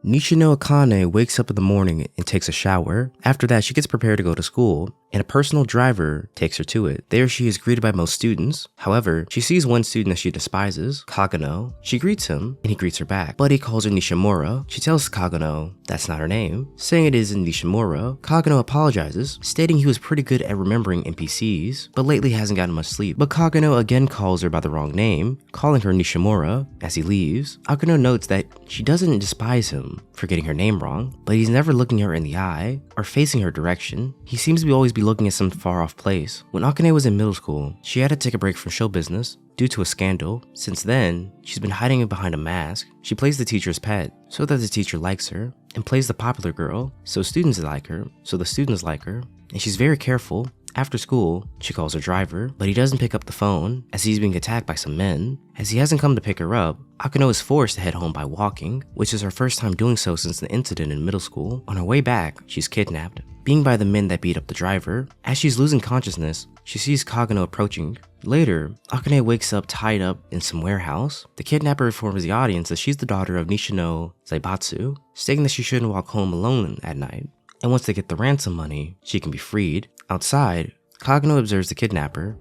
Nishino Akane wakes up in the morning and takes a shower. After that, she gets prepared to go to school, and a personal driver takes her to it. There she is greeted by most students. However, she sees one student that she despises, Kagano. She greets him, and he greets her back, but he calls her Nishimura. She tells Kagano that's not her name, saying it isn't Nishimura. Kagano apologizes, stating he was pretty good at remembering NPCs, but lately hasn't gotten much sleep. But Kagano again calls her by the wrong name, calling her Nishimura. As he leaves, Akano notes that she doesn't despise him for getting her name wrong, but he's never looking her in the eye or facing her direction. He seems to always be looking at some far off place. When Akane was in middle school, she had to take a break from show business due to a scandal. Since then, she's been hiding behind a mask. She plays the teacher's pet so that the teacher likes her, and plays the popular girl so students like her, so the students like her, and she's very careful. After school, she calls her driver, but he doesn't pick up the phone as he's being attacked by some men. As he hasn't come to pick her up, Akano is forced to head home by walking, which is her first time doing so since the incident in middle school. On her way back, she's kidnapped, being by the men that beat up the driver. As she's losing consciousness, she sees Kagano approaching. Later, Akane wakes up tied up in some warehouse. The kidnapper informs the audience that she's the daughter of Nishino Zaibatsu, stating that she shouldn't walk home alone at night, and once they get the ransom money, she can be freed. Outside, Kagano observes the kidnapper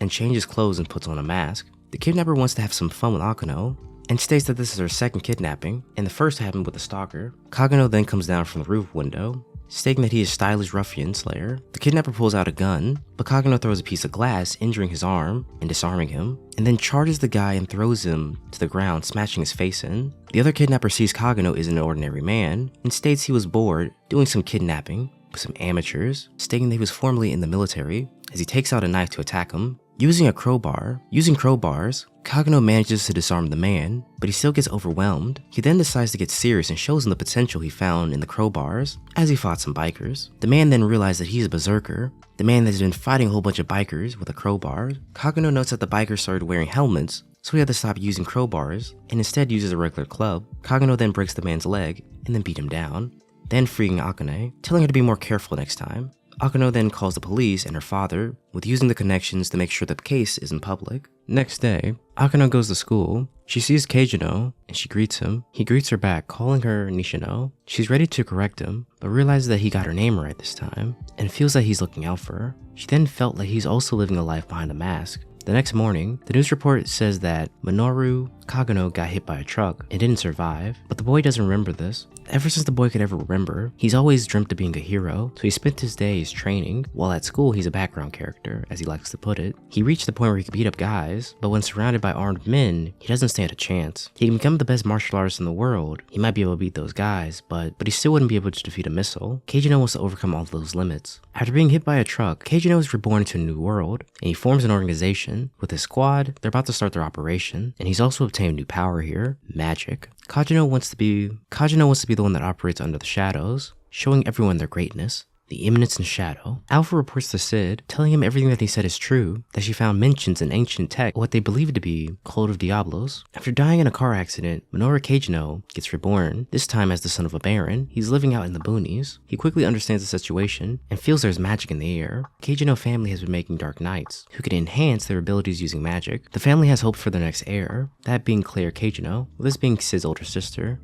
and changes clothes and puts on a mask. The kidnapper wants to have some fun with Akano and states that this is her second kidnapping, and the first happened with a stalker. Kagano then comes down from the roof window, stating that he is stylish ruffian slayer. The kidnapper pulls out a gun, but Kagano throws a piece of glass, injuring his arm and disarming him, and then charges the guy and throws him to the ground, smashing his face in. The other kidnapper sees Kagano isn't an ordinary man and states he was bored doing some kidnapping with some amateurs, stating that he was formerly in the military, as he takes out a knife to attack him. Using crowbars, Kagano manages to disarm the man, but he still gets overwhelmed. He then decides to get serious and shows him the potential he found in the crowbars as he fought some bikers. The man then realizes that he's a berserker, the man that's been fighting a whole bunch of bikers with a crowbar. Kagano notes that the bikers started wearing helmets, so he had to stop using crowbars and instead uses a regular club. Kagano then breaks the man's leg and then beat him down, then freeing Akane, telling her to be more careful next time. Akano then calls the police and her father, with using the connections to make sure the case isn't public. Next day, Akano goes to school. She sees Keijino and she greets him. He greets her back, calling her Nishino. She's ready to correct him, but realizes that he got her name right this time and feels that he's looking out for her. She then felt like he's also living a life behind a mask. The next morning, the news report says that Minoru Kagano got hit by a truck and didn't survive, but the boy doesn't remember this. Ever since the boy could ever remember, he's always dreamt of being a hero, so he spent his days training. While at school, he's a background character, as he likes to put it. He reached the point where he could beat up guys, but when surrounded by armed men, he doesn't stand a chance. He can become the best martial artist in the world. He might be able to beat those guys, but he still wouldn't be able to defeat a missile. Keijino wants to overcome all of those limits. After being hit by a truck, Keijino is reborn into a new world, and he forms an organization. With his squad, they're about to start their operation, and he's also obtained new power here, magic. Kajino wants to be the one that operates under the shadows, showing everyone their greatness. The eminence and shadow. Alpha reports to Sid, telling him everything that he said is true, that she found mentions in ancient tech, what they believe to be Code of Diablos. After dying in a car accident, Minoru Keijino gets reborn, this time as the son of a baron. He's living out in the boonies. He quickly understands the situation and feels there's magic in the air. Keijino family has been making dark knights, who can enhance their abilities using magic. The family has hope for their next heir, that being Claire Keijino, with this being Sid's older sister.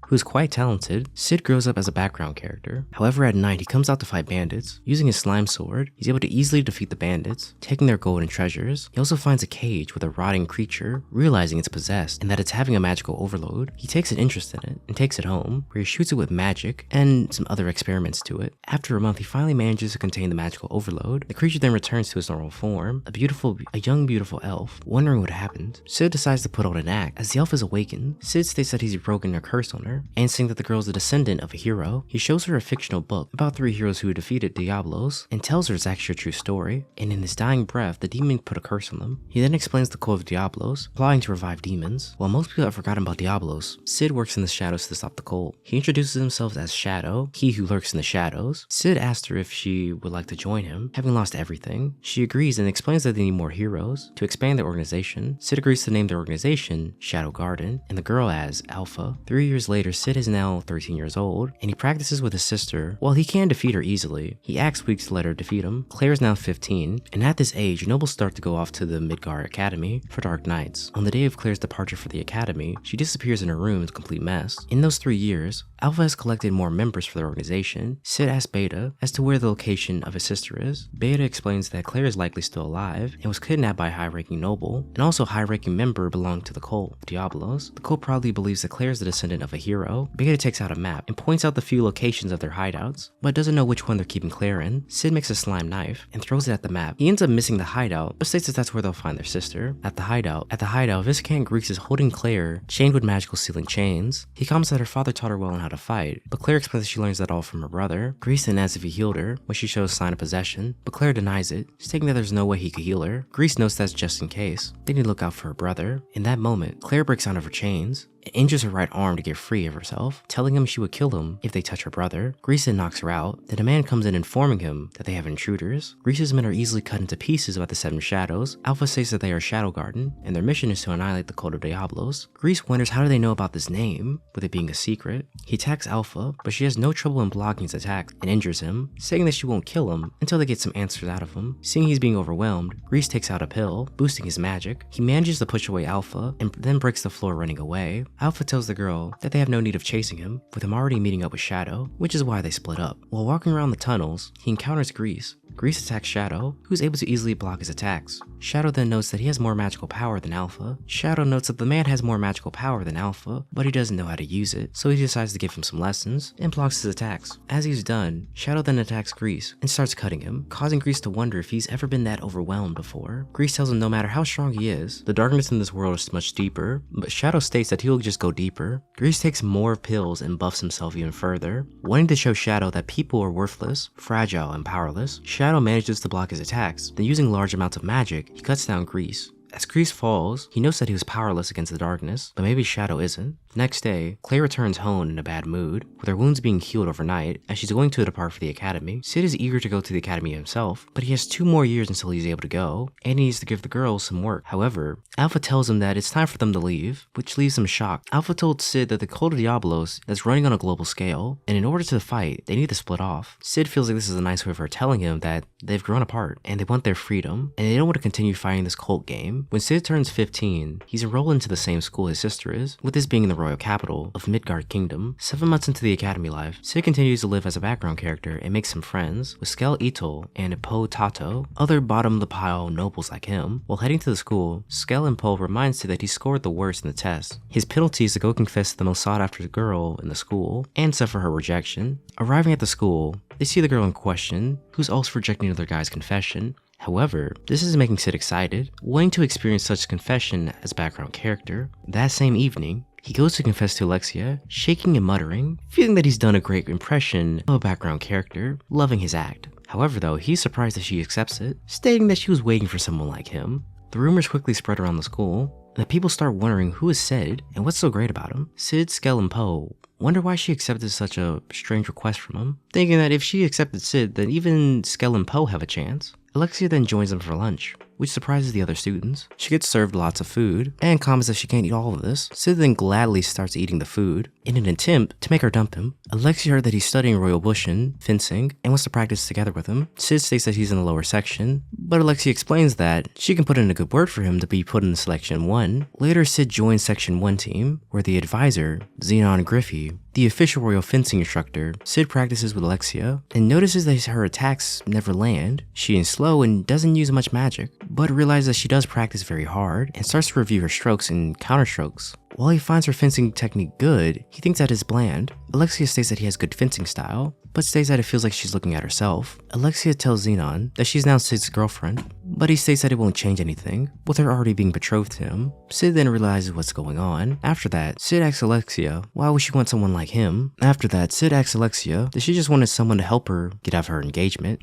Who is quite talented. Sid grows up as a background character. However, at night, he comes out to fight bandits. Using his slime sword, he's able to easily defeat the bandits, taking their gold and treasures. He also finds a cage with a rotting creature, realizing it's possessed and that it's having a magical overload. He takes an interest in it and takes it home, where he shoots it with magic and some other experiments to it. After a month, he finally manages to contain the magical overload. The creature then returns to its normal form, a young beautiful elf. Wondering what happened, Sid decides to put on an act. As the elf is awakened, Sid states that he's broken a curse on her, and saying that the girl is a descendant of a hero. He shows her a fictional book about 3 heroes who defeated Diablos and tells her it's actually a true story, and in his dying breath, the demon put a curse on them. He then explains the code of Diablos, plotting to revive demons. While most people have forgotten about Diablos, Sid works in the shadows to stop the cult. He introduces himself as Shadow, he who lurks in the shadows. Sid asks her if she would like to join him, having lost everything. She agrees and explains that they need more heroes to expand their organization. Sid agrees to name their organization Shadow Garden, and the girl as Alpha. 3 years later, Sid is now 13 years old, and he practices practices with his sister. While he can defeat her easily, he acts weak to let her defeat him. Claire is now 15, and at this age, nobles start to go off to the Midgar Academy for Dark Nights. On the day of Claire's departure for the academy, she disappears in her room in a complete mess. In those 3 years, Alpha has collected more members for their organization. Sid asks Beta as to where the location of his sister is. Beta explains that Claire is likely still alive and was kidnapped by a high-ranking noble, and also a high-ranking member belonging to the cult, Diablos. The cult probably believes that Claire is the descendant of a hero. Beta takes out a map and points out the few locations of their hideouts, but doesn't know which one they're keeping Claire in. Sid makes a slime knife and throws it at the map. He ends up missing the hideout, but states that that's where they'll find their sister. At the hideout, Viscount Grease is holding Claire, chained with magical sealing chains. He comments that her father taught her well on how to fight, but Claire explains that she learns that all from her brother. Grease then asks if he healed her, when she shows sign of possession, but Claire denies it, stating that there's no way he could heal her. Grease notes that's just in case. They need to look out for her brother. In that moment, Claire breaks out of her chains and injures her right arm to get free of herself, telling him she would kill him if they touch her brother. Grease then knocks her out. Then a man comes in informing him that they have intruders. Grease's men are easily cut into pieces by the 7 shadows. Alpha says that they are Shadow Garden, and their mission is to annihilate the cult of Diablos. Grease wonders how do they know about this name, with it being a secret. He attacks Alpha, but she has no trouble in blocking his attacks and injures him, saying that she won't kill him until they get some answers out of him. Seeing he's being overwhelmed, Grease takes out a pill, boosting his magic. He manages to push away Alpha, and then breaks the floor running away. Alpha tells the girl that they have no need of chasing him, with him already meeting up with Shadow, which is why they split up. While walking around the tunnels, he encounters Grease. Grease attacks Shadow, who's able to easily block his attacks. Shadow then notes that he has more magical power than Alpha. Shadow notes that the man has more magical power than Alpha, but he doesn't know how to use it, so he decides to give him some lessons and blocks his attacks. As he's done, Shadow then attacks Grease and starts cutting him, causing Grease to wonder if he's ever been that overwhelmed before. Grease tells him no matter how strong he is, the darkness in this world is much deeper, but Shadow states that he'll just go deeper. Grease takes more pills and buffs himself even further, wanting to show Shadow that people are worthless, fragile, and powerless. Shadow manages to block his attacks, then using large amounts of magic, he cuts down Grease. As Grease falls, he knows that he was powerless against the darkness, but maybe Shadow isn't. The next day, Claire returns home in a bad mood, with her wounds being healed overnight, as she's going to depart for the academy. Sid is eager to go to the academy himself, but he has 2 more years until he's able to go, and he needs to give the girls some work. However, Alpha tells him that it's time for them to leave, which leaves him shocked. Alpha told Sid that the cult of Diablos is running on a global scale, and in order to fight, they need to split off. Sid feels like this is a nice way of her telling him that they've grown apart, and they want their freedom, and they don't want to continue fighting this cult game. When Sid turns 15, he's enrolled into the same school his sister is, with this being in the royal capital of Midgard Kingdom. 7 months into the academy life, Sid continues to live as a background character and makes some friends with Skel Itol and Po Tato, other bottom-of-the-pile nobles like him. While heading to the school, Skel and Po remind Sid that he scored the worst in the test. His penalty is to go confess to the most sought-after girl in the school and suffer her rejection. Arriving at the school, they see the girl in question, who's also rejecting another guy's confession. However, this is making Sid excited, wanting to experience such confession as background character. That same evening, he goes to confess to Alexia, shaking and muttering, feeling that he's done a great impression of a background character, loving his act. However though, he's surprised that she accepts it, stating that she was waiting for someone like him. The rumors quickly spread around the school, and the people start wondering who is Sid and what's so great about him. Sid, Skel, and Po wonder why she accepted such a strange request from him, thinking that if she accepted Sid, then even Skel and Po have a chance. Alexia then joins them for lunch, which surprises the other students. She gets served lots of food, and comments that she can't eat all of this. Sid then gladly starts eating the food. In an attempt to make her dump him, Alexia heard that he's studying Royal Bushin, fencing, and wants to practice together with him. Sid states that he's in the lower section, but Alexia explains that she can put in a good word for him to be put in Selection 1. Later, Sid joins Section 1 team, where the advisor, Xenon Griffey, the official royal fencing instructor, Sid practices with Alexia and notices that her attacks never land. She is slow and doesn't use much magic, but realizes that she does practice very hard and starts to review her strokes and counterstrokes. While he finds her fencing technique good, he thinks that it's bland. Alexia states that he has good fencing style, but states that it feels like she's looking at herself. Alexia tells Xenon that she's now Sid's girlfriend, but he states that it won't change anything, with her already being betrothed to him. Sid then realizes what's going on. After that, Sid asks Alexia why would she want someone like him. After that, Sid asks Alexia that she just wanted someone to help her get out of her engagement.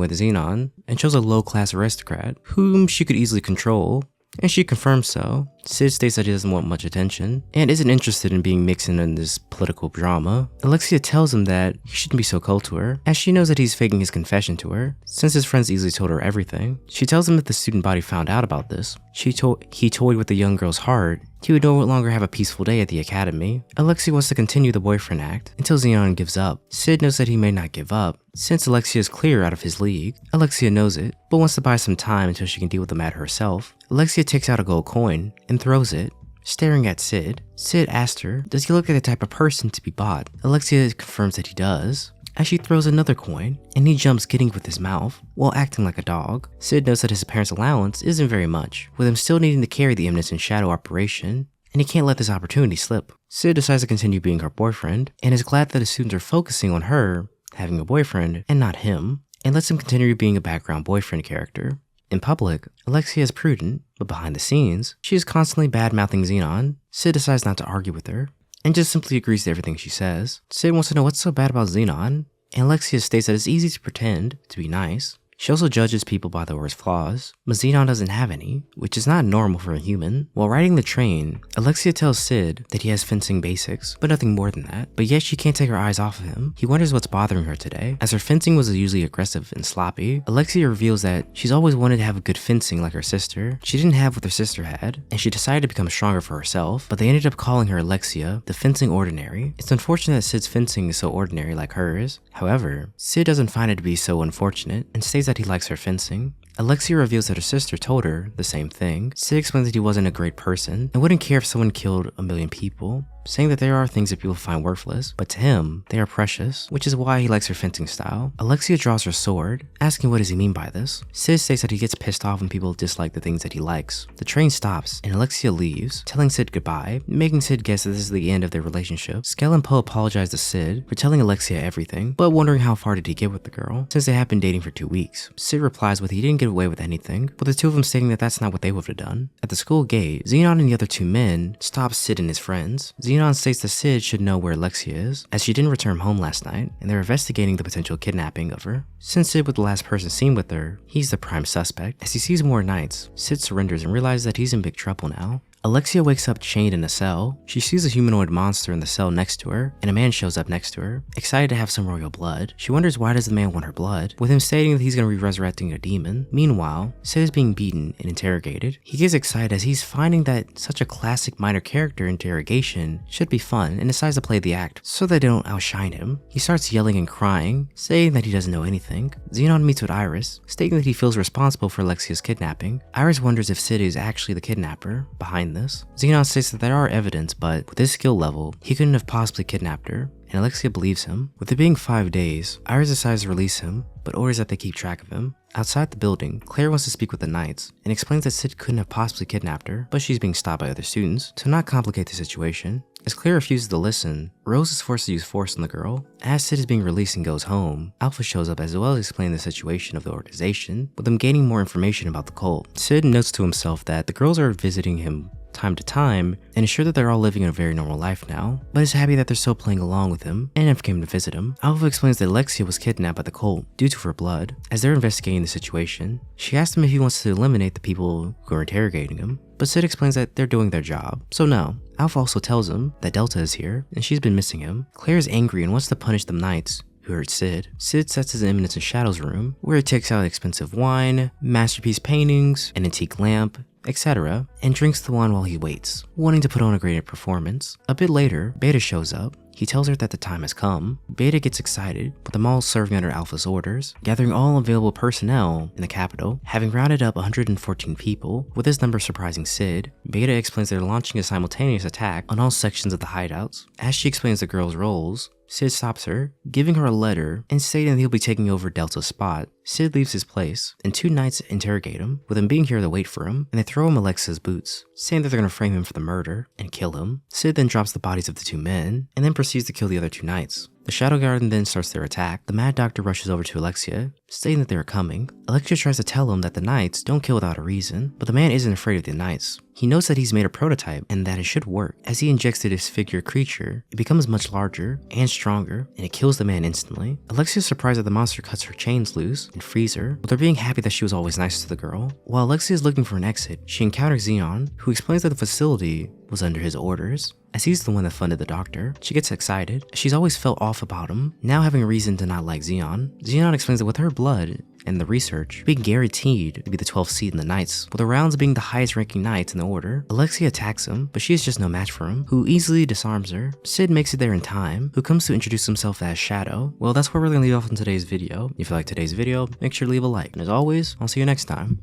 With Xenon, and chose a low-class aristocrat, whom she could easily control, and she confirms so. Sid states that he doesn't want much attention and isn't interested in being mixed in this political drama. Alexia tells him that he shouldn't be so cold to her, as she knows that he's faking his confession to her, since his friends easily told her everything. She tells him if the student body found out about this, he toyed with the young girl's heart, he would no longer have a peaceful day at the academy. Alexia wants to continue the boyfriend act until Xenon gives up. Sid knows that he may not give up, since Alexia is clear out of his league. Alexia knows it, but wants to buy some time until she can deal with the matter herself. Alexia takes out a gold coin and throws it, staring at Sid. Sid asks her, does he look like the type of person to be bought? Alexia confirms that he does, as she throws another coin, and he jumps getting it with his mouth, while acting like a dog. Sid knows that his parents' allowance isn't very much, with him still needing to carry the eminence and shadow operation, and he can't let this opportunity slip. Sid decides to continue being her boyfriend, and is glad that the students are focusing on her having a boyfriend, and not him, and lets him continue being a background boyfriend character. In public, Alexia is prudent, but behind the scenes, she is constantly bad-mouthing Xenon. Sid decides not to argue with her, and just simply agrees to everything she says. Sid wants to know what's so bad about Xenon, and Alexia states that it's easy to pretend to be nice. She also judges people by their worst flaws, but Xenon doesn't have any, which is not normal for a human. While riding the train, Alexia tells Sid that he has fencing basics, but nothing more than that. But yet she can't take her eyes off of him. He wonders what's bothering her today, as her fencing was usually aggressive and sloppy. Alexia reveals that she's always wanted to have a good fencing like her sister. She didn't have what her sister had, and she decided to become stronger for herself, but they ended up calling her Alexia, the fencing ordinary. It's unfortunate that Sid's fencing is so ordinary like hers. However, Sid doesn't find it to be so unfortunate, and states that he likes her fencing. Alexia reveals that her sister told her the same thing. Sid explains that he wasn't a great person and wouldn't care if someone killed a million people, saying that there are things that people find worthless, but to him, they are precious, which is why he likes her fencing style. Alexia draws her sword, asking what does he mean by this. Sid states that he gets pissed off when people dislike the things that he likes. The train stops, and Alexia leaves, telling Sid goodbye, making Sid guess that this is the end of their relationship. Skell and Poe apologize to Sid for telling Alexia everything, but wondering how far did he get with the girl, since they have been dating for 2 weeks. Sid replies with he didn't get away with anything, with the two of them stating that that's not what they would have done. At the school gate, Xenon and the other 2 men stop Sid and his friends. Xenon states that Sid should know where Alexia is, as she didn't return home last night, and they're investigating the potential kidnapping of her. Since Sid was the last person seen with her, he's the prime suspect. As he sees more nights, Sid surrenders and realizes that he's in big trouble now. Alexia wakes up chained in a cell. She sees a humanoid monster in the cell next to her, and a man shows up next to her, excited to have some royal blood. She wonders why does the man want her blood, with him stating that he's going to be resurrecting a demon. Meanwhile, Sid is being beaten and interrogated. He gets excited as he's finding that such a classic minor character interrogation should be fun, and decides to play the act so they don't outshine him. He starts yelling and crying, saying that he doesn't know anything. Xenon meets with Iris, stating that he feels responsible for Alexia's kidnapping. Iris wonders if Sid is actually the kidnapper behind this. Xenon states that there are evidence, but with his skill level, he couldn't have possibly kidnapped her, and Alexia believes him. With it being 5 days, Iris decides to release him, but orders that they keep track of him. Outside the building, Claire wants to speak with the Knights, and explains that Sid couldn't have possibly kidnapped her, but she's being stopped by other students to not complicate the situation. As Claire refuses to listen, Rose is forced to use force on the girl. As Sid is being released and goes home, Alpha shows up as well as explaining the situation of the organization, with them gaining more information about the cult. Sid notes to himself that the girls are visiting him time to time, and is sure that they're all living a very normal life now, but is happy that they're still playing along with him, and never came to visit him. Alpha explains that Alexia was kidnapped by the cult due to her blood. As they're investigating the situation, she asks him if he wants to eliminate the people who are interrogating him, but Sid explains that they're doing their job, so no. Alpha also tells him that Delta is here, and she's been missing him. Claire is angry and wants to punish the Knights who hurt Sid. Sid sets his eminence in Shadow's room, where he takes out expensive wine, masterpiece paintings, an antique lamp, etc., and drinks the wine while he waits, wanting to put on a greater performance. A bit later, Beta shows up. He tells her that the time has come. Beta gets excited, with them all serving under Alpha's orders, gathering all available personnel in the capital, having rounded up 114 people, with this number surprising Sid. Beta explains they're launching a simultaneous attack on all sections of the hideouts. As she explains the girls' roles, Sid stops her, giving her a letter and stating that he'll be taking over Delta's spot. Sid leaves his place, and 2 Knights interrogate him, with him being here to wait for him, and they throw him Alexia's boots, saying that they're going to frame him for the murder and kill him. Sid then drops the bodies of the 2 men, and then proceeds to kill the other 2 Knights. The Shadow Garden then starts their attack. The Mad Doctor rushes over to Alexia, stating that they are coming. Alexia tries to tell him that the Knights don't kill without a reason, but the man isn't afraid of the Knights. He knows that he's made a prototype and that it should work. As he injects the disfigured creature, it becomes much larger and stronger, and it kills the man instantly. Alexia is surprised that the monster cuts her chains loose and frees her, with her being happy that she was always nice to the girl. While Alexia is looking for an exit, she encounters Xeon, who explains that the facility was under his orders. As he's the one that funded the doctor, she gets excited. She's always felt off about him, now having a reason to not like Xeon. Xeon explains that with her blood and the research being guaranteed to be the 12th seed in the Knights, with the Rounds being the highest ranking Knights in the order. Alexia attacks him, but she is just no match for him, who easily disarms her. Sid makes it there in time, who comes to introduce himself as Shadow. Well, that's where we're gonna leave off in today's video. If you like today's video, make sure to leave a like, and as always, I'll see you next time.